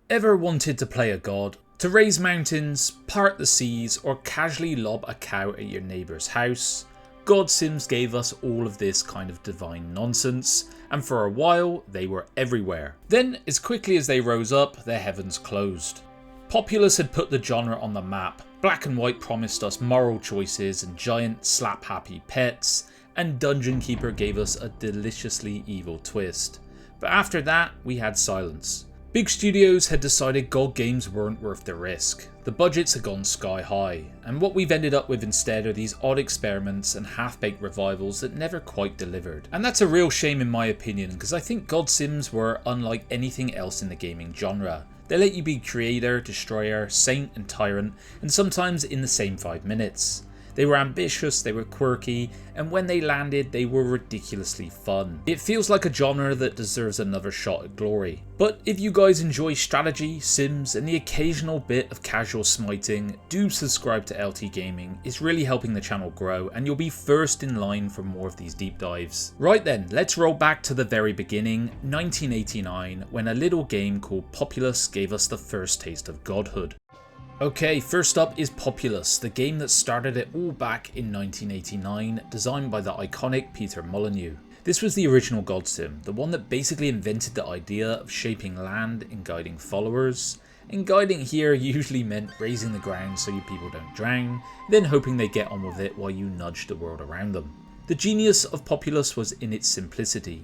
Ever wanted to play a god? To raise mountains, part the seas, or casually lob a cow at your neighbour's house? God Sims gave us all of this kind of divine nonsense, and for a while they were everywhere. Then, as quickly as they rose up, their heavens closed. Populous had put the genre on the map. Black and White promised us moral choices and giant slap-happy pets, and Dungeon Keeper gave us a deliciously evil twist. But after that, we had silence. Big studios had decided God games weren't worth the risk. The budgets had gone sky high, and what we've ended up with instead are these odd experiments and half-baked revivals that never quite delivered. And that's a real shame in my opinion, because I think God Sims were unlike anything else in the gaming genre. They let you be creator, destroyer, saint and tyrant, and sometimes in the same 5 minutes. They were ambitious, they were quirky, and when they landed, they were ridiculously fun. It feels like a genre that deserves another shot at glory. But if you guys enjoy strategy, sims, and the occasional bit of casual smiting, do subscribe to LT Gaming. It's really helping the channel grow, and you'll be first in line for more of these deep dives. Right then, let's roll back to the very beginning, 1989, when a little game called Populous gave us the first taste of godhood. Okay, first up is Populous, the game that started it all back in 1989, designed by the iconic Peter Molyneux. This was the original God Sim, the one that basically invented the idea of shaping land and guiding followers. And guiding here usually meant raising the ground so your people don't drown, then hoping they get on with it while you nudge the world around them. The genius of Populous was in its simplicity.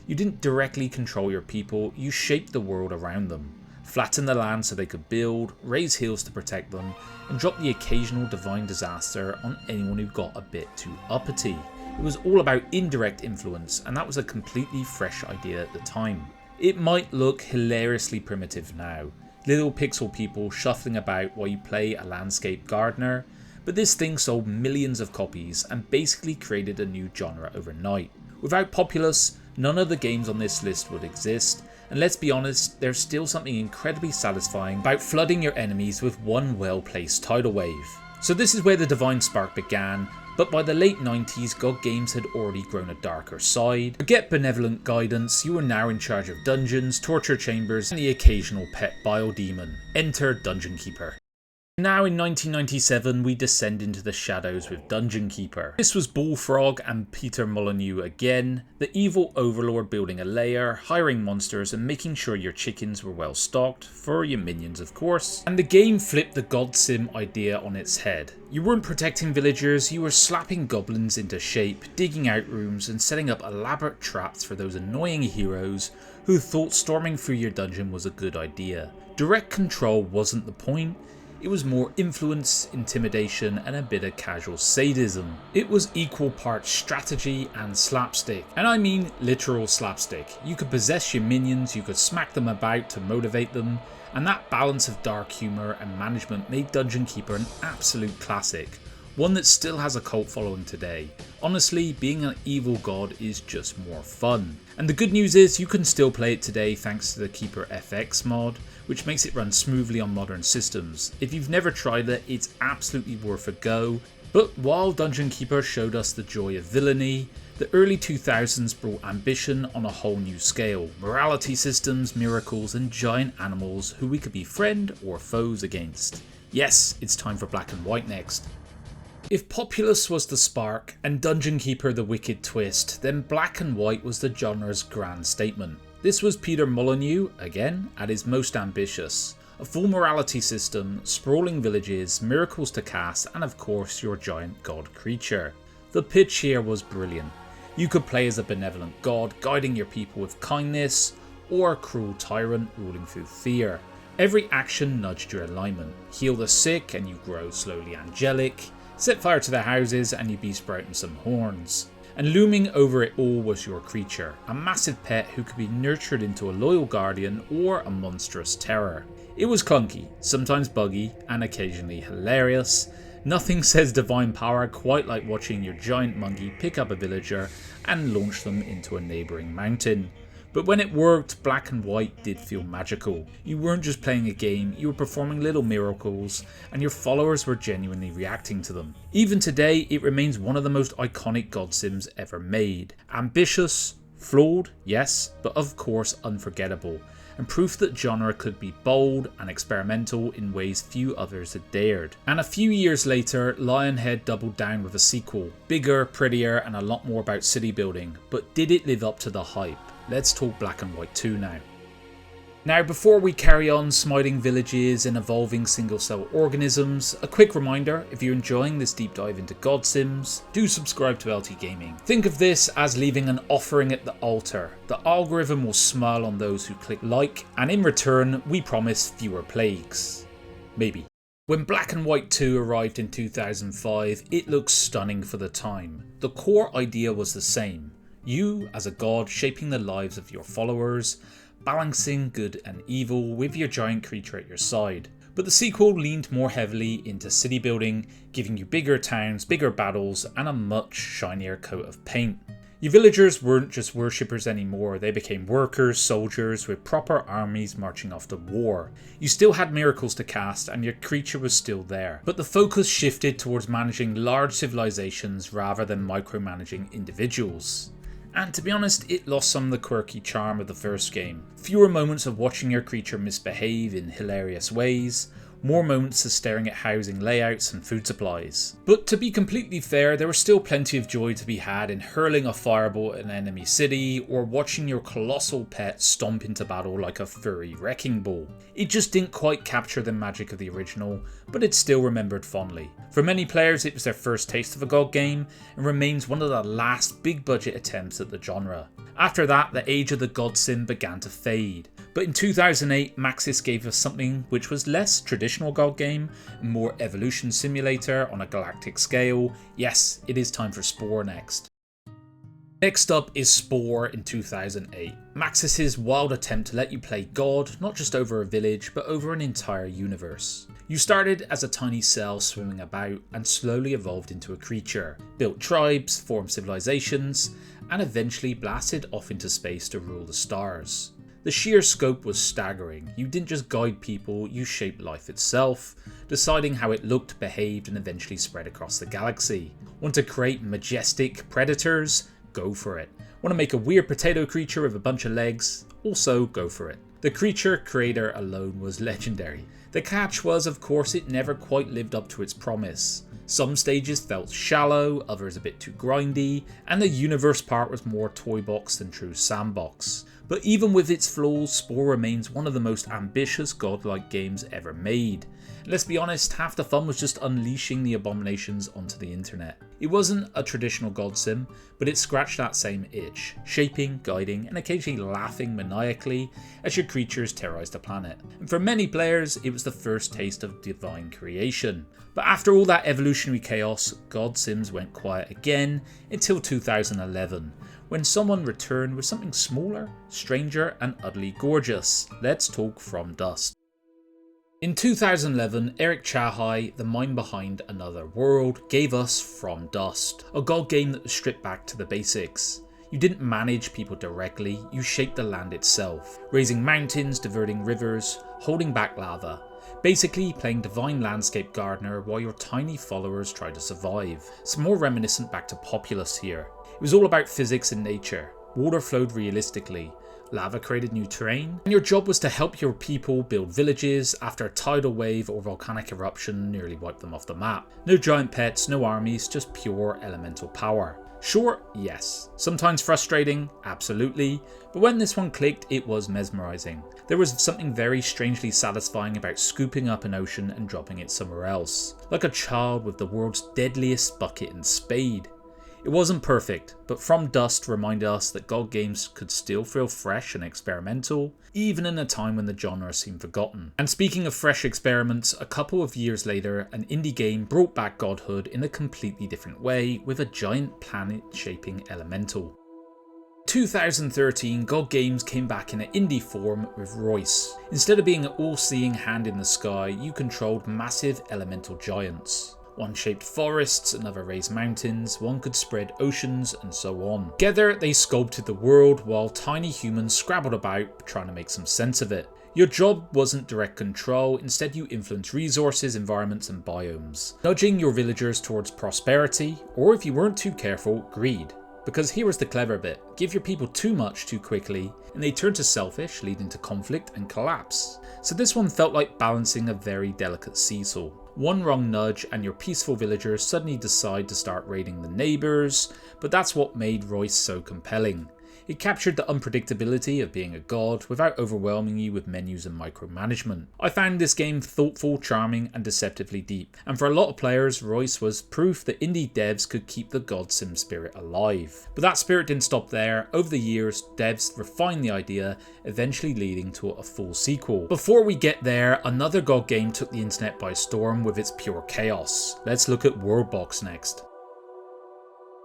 You didn't directly control your people, you shaped the world around them. Flatten the land so they could build, raise hills to protect them, and drop the occasional divine disaster on anyone who got a bit too uppity. It was all about indirect influence, and that was a completely fresh idea at the time. It might look hilariously primitive now, little pixel people shuffling about while you play a landscape gardener, but this thing sold millions of copies and basically created a new genre overnight. Without Populous, none of the games on this list would exist, and let's be honest, there's still something incredibly satisfying about flooding your enemies with one well-placed tidal wave. So this is where the divine spark began, but by the late 90s, God games had already grown a darker side. Forget benevolent guidance, you were now in charge of dungeons, torture chambers, and the occasional pet bile demon. Enter Dungeon Keeper. Now in 1997 we descend into the shadows with Dungeon Keeper. This was Bullfrog and Peter Molyneux again, the evil overlord building a lair, hiring monsters and making sure your chickens were well stocked, for your minions of course. And the game flipped the God Sim idea on its head. You weren't protecting villagers, you were slapping goblins into shape, digging out rooms and setting up elaborate traps for those annoying heroes who thought storming through your dungeon was a good idea. Direct control wasn't the point. It was more influence, intimidation, and a bit of casual sadism. It was equal parts strategy and slapstick. And I mean literal slapstick. You could possess your minions, you could smack them about to motivate them, and that balance of dark humour and management made Dungeon Keeper an absolute classic. One that still has a cult following today. Honestly, being an evil god is just more fun. And the good news is you can still play it today thanks to the Keeper FX mod, which makes it run smoothly on modern systems. If you've never tried it, it's absolutely worth a go. But while Dungeon Keeper showed us the joy of villainy, the early 2000s brought ambition on a whole new scale. Morality systems, miracles, and giant animals who we could be friend or foes against. Yes, it's time for Black and White next. If Populous was the spark and Dungeon Keeper the wicked twist, then Black and White was the genre's grand statement. This was Peter Molyneux, again, at his most ambitious. A full morality system, sprawling villages, miracles to cast, and of course your giant god creature. The pitch here was brilliant. You could play as a benevolent god, guiding your people with kindness, or a cruel tyrant ruling through fear. Every action nudged your alignment. Heal the sick and you grow slowly angelic. Set fire to their houses and you be sprouting some horns. And looming over it all was your creature, a massive pet who could be nurtured into a loyal guardian or a monstrous terror. It was clunky, sometimes buggy, and occasionally hilarious. Nothing says divine power quite like watching your giant monkey pick up a villager and launch them into a neighbouring mountain. But when it worked, Black and White did feel magical. You weren't just playing a game, you were performing little miracles, and your followers were genuinely reacting to them. Even today, it remains one of the most iconic God Sims ever made. Ambitious, flawed, yes, but of course unforgettable. and proof that genre could be bold and experimental in ways few others had dared. And a few years later, Lionhead doubled down with a sequel, bigger, prettier, and a lot more about city building, but did it live up to the hype? Let's talk Black and White 2 now. Now, before we carry on smiting villages and evolving single-cell organisms, a quick reminder, if you're enjoying this deep dive into God Sims, do subscribe to LT Gaming. Think of this as leaving an offering at the altar. The algorithm will smile on those who click like, and in return, we promise fewer plagues. Maybe. When Black and White 2 arrived in 2005, it looked stunning for the time. The core idea was the same. You, as a god, shaping the lives of your followers, balancing good and evil with your giant creature at your side. But the sequel leaned more heavily into city building, giving you bigger towns, bigger battles, and a much shinier coat of paint. Your villagers weren't just worshippers anymore, they became workers, soldiers with proper armies marching off to war. You still had miracles to cast and your creature was still there, but the focus shifted towards managing large civilizations rather than micromanaging individuals. And to be honest, it lost some of the quirky charm of the first game. Fewer moments of watching your creature misbehave in hilarious ways, more moments of staring at housing layouts and food supplies. But to be completely fair, there was still plenty of joy to be had in hurling a fireball at an enemy city or watching your colossal pet stomp into battle like a furry wrecking ball. It just didn't quite capture the magic of the original, but it's still remembered fondly. For many players, it was their first taste of a God game and remains one of the last big budget attempts at the genre. After that, the age of the God Sim began to fade. But in 2008, Maxis gave us something which was less traditional God game, and more evolution simulator on a galactic scale. Yes, it is time for Spore next. Next up is Spore in 2008. Maxis' wild attempt to let you play God, not just over a village, but over an entire universe. You started as a tiny cell swimming about and slowly evolved into a creature, built tribes, formed civilizations, and eventually blasted off into space to rule the stars. The sheer scope was staggering. You didn't just guide people, you shaped life itself, deciding how it looked, behaved, and eventually spread across the galaxy. Want to create majestic predators? Go for it. Want to make a weird potato creature with a bunch of legs? Also go for it. The creature creator alone was legendary. The catch was, of course, it never quite lived up to its promise. Some stages felt shallow, others a bit too grindy, and the universe part was more toy box than true sandbox. But even with its flaws, Spore remains one of the most ambitious godlike games ever made. Let's be honest, half the fun was just unleashing the abominations onto the internet. It wasn't a traditional God Sim, but it scratched that same itch, shaping, guiding, and occasionally laughing maniacally as your creatures terrorized the planet. And for many players, it was the first taste of divine creation. But after all that evolutionary chaos, God Sims went quiet again until 2011, when someone returned with something smaller, stranger, and utterly gorgeous. Let's talk From Dust. In 2011, Eric Chahai, the mind behind Another World, gave us From Dust, a God game that was stripped back to the basics. You didn't manage people directly, you shaped the land itself, raising mountains, diverting rivers, holding back lava. Basically playing divine landscape gardener while your tiny followers try to survive. It's more reminiscent back to Populous here. It was all about physics and nature. Water flowed realistically. Lava created new terrain, and your job was to help your people build villages after a tidal wave or volcanic eruption nearly wiped them off the map. No giant pets, no armies, just pure elemental power. Short, yes. Sometimes frustrating, absolutely. But when this one clicked, it was mesmerizing. There was something very strangely satisfying about scooping up an ocean and dropping it somewhere else. Like a child with the world's deadliest bucket and spade. It wasn't perfect, but From Dust reminded us that God games could still feel fresh and experimental, even in a time when the genre seemed forgotten. And speaking of fresh experiments, a couple of years later, an indie game brought back godhood in a completely different way with a giant planet-shaping elemental. 2013, God Games came back in an indie form with Reus. Instead of being an all-seeing hand in the sky, you controlled massive elemental giants. One shaped forests, another raised mountains, one could spread oceans, and so on. Together, they sculpted the world while tiny humans scrabbled about trying to make some sense of it. Your job wasn't direct control, instead you influenced resources, environments, and biomes, nudging your villagers towards prosperity, or if you weren't too careful, greed. Because here was the clever bit: give your people too much too quickly and they turn to selfish, leading to conflict and collapse. So this one felt like balancing a very delicate seesaw. One wrong nudge and your peaceful villagers suddenly decide to start raiding the neighbours, but that's what made Reus so compelling. It captured the unpredictability of being a god without overwhelming you with menus and micromanagement. I found this game thoughtful, charming and deceptively deep, and for a lot of players, Reus was proof that indie devs could keep the god sim spirit alive. But that spirit didn't stop there. Over the years, devs refined the idea, eventually leading to a full sequel. Before we get there, another god game took the internet by storm with its pure chaos. Let's look at WorldBox next.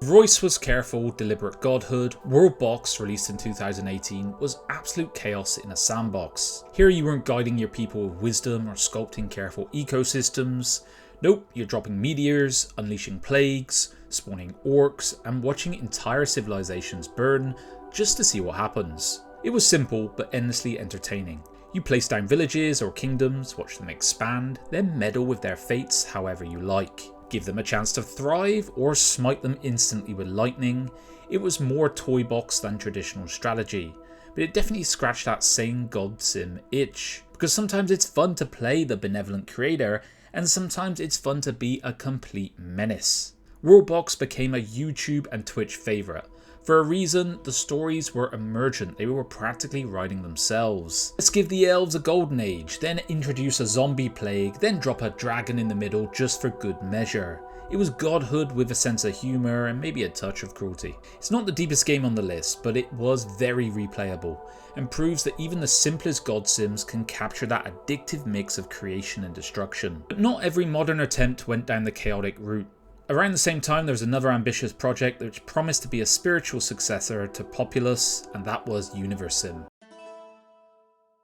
Reus was careful, deliberate godhood. WorldBox, released in 2018, was absolute chaos in a sandbox. Here you weren't guiding your people with wisdom or sculpting careful ecosystems. Nope, you're dropping meteors, unleashing plagues, spawning orcs, and watching entire civilizations burn just to see what happens. It was simple but endlessly entertaining. You place down villages or kingdoms, watch them expand, then meddle with their fates however you like. Give them a chance to thrive or smite them instantly with lightning. It was more toy box than traditional strategy, but it definitely scratched that same god sim itch. Because sometimes it's fun to play the benevolent creator, and sometimes it's fun to be a complete menace. WorldBox became a YouTube and Twitch favourite. For a reason, the stories were emergent, they were practically writing themselves. Let's give the elves a golden age, then introduce a zombie plague, then drop a dragon in the middle just for good measure. It was godhood with a sense of humour and maybe a touch of cruelty. It's not the deepest game on the list, but it was very replayable and proves that even the simplest god sims can capture that addictive mix of creation and destruction. But not every modern attempt went down the chaotic route. Around the same time, there was another ambitious project which promised to be a spiritual successor to Populous, and that was Universim.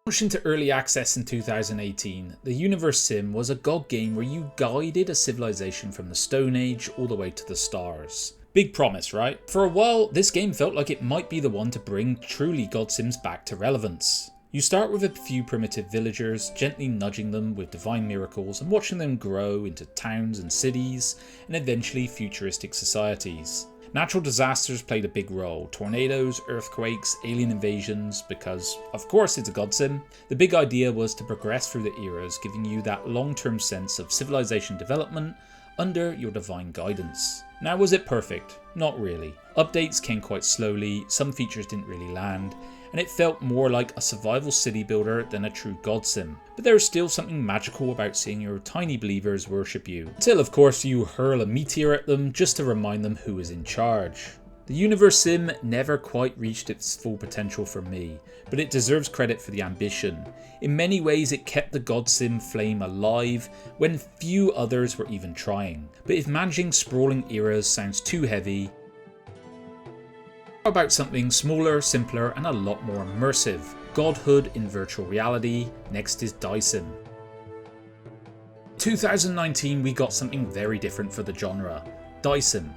Launched into early access in 2018, the Universim was a god game where you guided a civilization from the Stone Age all the way to the stars. Big promise, right? For a while, this game felt like it might be the one to bring truly god sims back to relevance. You start with a few primitive villagers, gently nudging them with divine miracles and watching them grow into towns and cities, and eventually futuristic societies. Natural disasters played a big role: tornadoes, earthquakes, alien invasions, because of course it's a god sim. The big idea was to progress through the eras, giving you that long-term sense of civilization development under your divine guidance. Now, was it perfect? Not really. Updates came quite slowly, some features didn't really land, and it felt more like a survival city builder than a true god sim. But there is still something magical about seeing your tiny believers worship you, until of course you hurl a meteor at them just to remind them who is in charge. The Universim never quite reached its full potential for me, but it deserves credit for the ambition. In many ways it kept the god sim flame alive when few others were even trying. But if managing sprawling eras sounds too heavy, how about something smaller, simpler and a lot more immersive? Godhood in virtual reality. Next is Deisim. 2019 we got something very different for the genre. Deisim.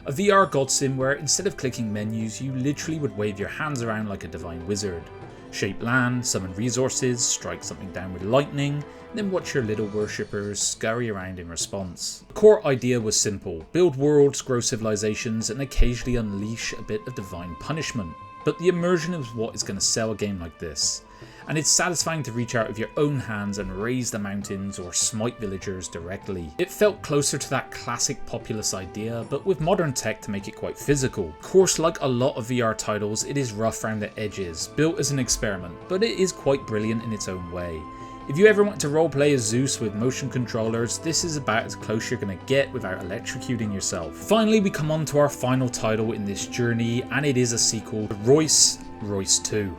A VR god sim where instead of clicking menus you literally would wave your hands around like a divine wizard. Shape land, summon resources, strike something down with lightning, and then watch your little worshippers scurry around in response. The core idea was simple: build worlds, grow civilizations, and occasionally unleash a bit of divine punishment. But the immersion is what is going to sell a game like this. And it's satisfying to reach out with your own hands and raise the mountains or smite villagers directly. It felt closer to that classic Populous idea, but with modern tech to make it quite physical. Of course, like a lot of VR titles, it is rough around the edges, built as an experiment, but it is quite brilliant in its own way. If you ever want to roleplay as Zeus with motion controllers, this is about as close you're going to get without electrocuting yourself. Finally, we come on to our final title in this journey, and it is a sequel to Reus 2.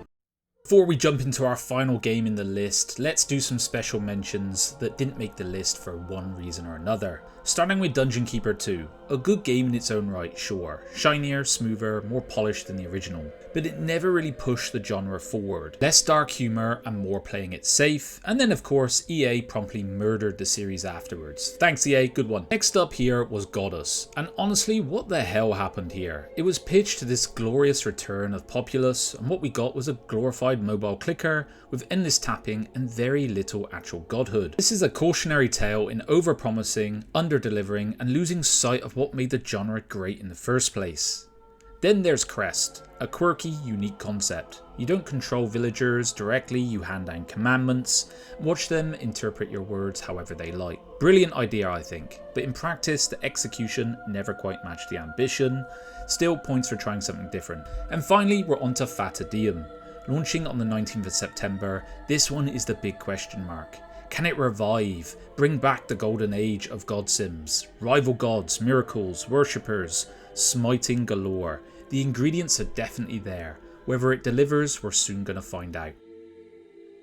Before we jump into our final game in the list, let's do some special mentions that didn't make the list for one reason or another. Starting with Dungeon Keeper 2. A good game in its own right, sure. Shinier, smoother, more polished than the original. But it never really pushed the genre forward. Less dark humour and more playing it safe. And then of course EA promptly murdered the series afterwards. Thanks EA, good one. Next up here was Goddess. And honestly, what the hell happened here? It was pitched to this glorious return of Populous, and what we got was a glorified mobile clicker with endless tapping and very little actual godhood. This is a cautionary tale in over-promising, under-delivering and losing sight of what made the genre great in the first place. Then there's Crest, a quirky, unique concept. You don't control villagers directly, you hand down commandments, watch them interpret your words however they like. Brilliant idea, I think, but in practice the execution never quite matched the ambition. Still, points for trying something different. And finally, we're onto Deisim. Launching on the 19th of September, this one is the big question mark. Can it revive, bring back the golden age of god sims? Rival gods, miracles, worshippers, smiting galore. The ingredients are definitely there. Whether it delivers, we're soon going to find out.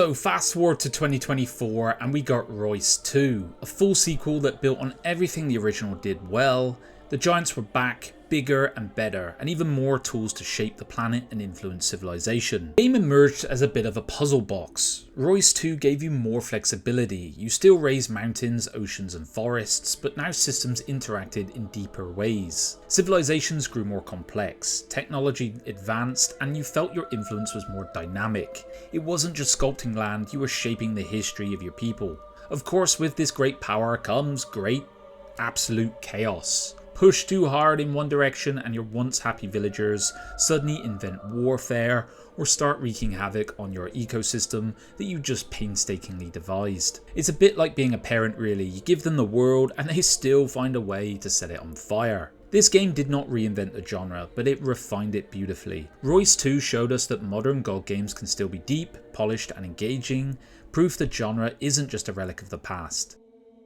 So fast forward to 2024 and we got Reus 2, a full sequel that built on everything the original did well. The giants were back, bigger and better, and even more tools to shape the planet and influence civilization. The game emerged as a bit of a puzzle box. Reus 2 gave you more flexibility. You still raised mountains, oceans and forests, but now systems interacted in deeper ways. Civilizations grew more complex, technology advanced, and you felt your influence was more dynamic. It wasn't just sculpting land, you were shaping the history of your people. Of course, with this great power comes great, absolute chaos. Push too hard in one direction and your once happy villagers suddenly invent warfare or start wreaking havoc on your ecosystem that you just painstakingly devised. It's a bit like being a parent really, you give them the world and they still find a way to set it on fire. This game did not reinvent the genre, but it refined it beautifully. Reus 2 showed us that modern god games can still be deep, polished and engaging, proof the genre isn't just a relic of the past.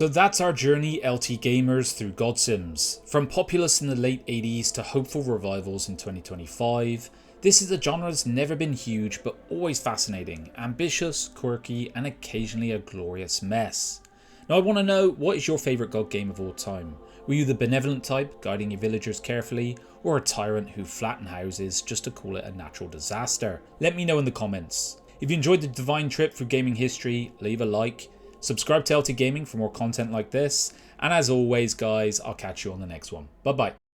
So that's our journey, LT gamers, through god sims. From Populous in the late 80s to hopeful revivals in 2025, this is a genre that's never been huge but always fascinating, ambitious, quirky and occasionally a glorious mess. Now I want to know, what is your favourite god game of all time? Were you the benevolent type, guiding your villagers carefully, or a tyrant who flattened houses just to call it a natural disaster? Let me know in the comments. If you enjoyed the divine trip through gaming history, leave a like. Subscribe to LT Gaming for more content like this, and as always guys, I'll catch you on the next one. Bye bye.